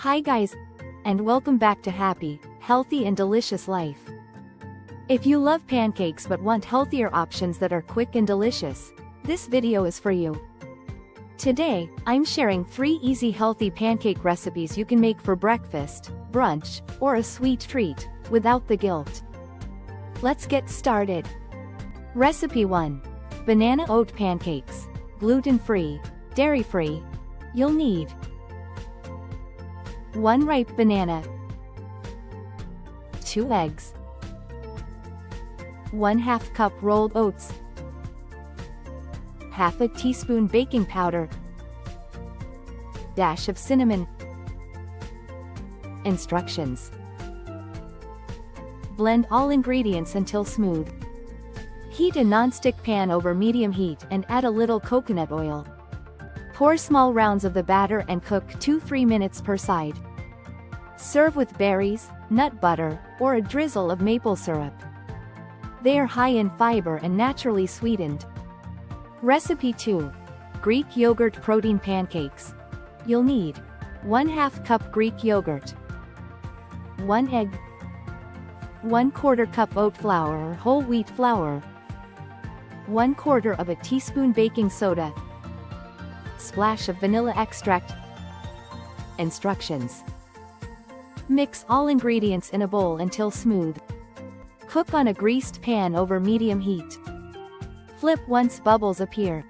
Hi guys, and welcome back to Happy, Healthy and Delicious Life. If you love pancakes but want healthier options that are quick and delicious, this video is for you. Today, I'm sharing 3 easy healthy pancake recipes you can make for breakfast, brunch, or a sweet treat, without the guilt. Let's get started. Recipe 1. Banana oat pancakes, gluten-free, dairy-free. You'll need 1 ripe banana, 2 eggs, 1/2 cup rolled oats, half a teaspoon baking powder, dash of cinnamon. Instructions: blend all ingredients until smooth. Heat a non-stick pan over medium heat and add a little coconut oil. Pour small rounds of the batter and cook 2-3 minutes per side. Serve with berries, nut butter, or a drizzle of maple syrup. They are high in fiber and naturally sweetened. Recipe 2. Greek Yogurt Protein Pancakes. You'll need 1/2 cup Greek yogurt, 1 egg, 1/4 cup oat flour or whole wheat flour, 1/4 of a teaspoon baking soda, splash of vanilla extract. Instructions: mix all ingredients in a bowl until smooth. Cook on a greased pan over medium heat. Flip once bubbles appear.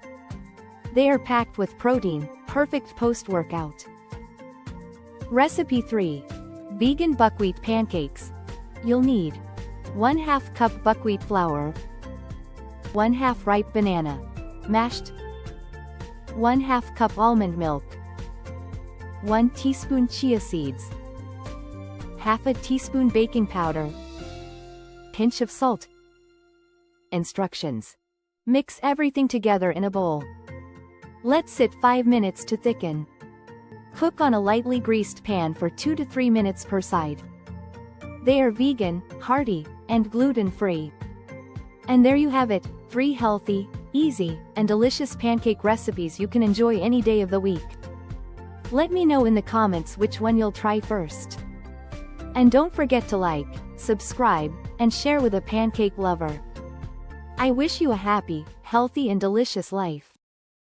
They are packed with protein, perfect post-workout. Recipe 3. Vegan Buckwheat Pancakes. You'll need 1/2 cup buckwheat flour, 1/2 ripe banana, mashed, 1/2 cup almond milk, 1 teaspoon chia seeds, half a teaspoon baking powder, pinch of salt. Instructions: mix everything together in a bowl. Let sit 5 minutes to thicken. Cook on a lightly greased pan for 2 to 3 minutes per side. They are vegan, hearty, and gluten-free. And there you have it, 3 healthy, easy, and delicious pancake recipes you can enjoy any day of the week. Let me know in the comments which one you'll try first. And don't forget to like, subscribe, and share with a pancake lover. I wish you a happy, healthy and delicious life.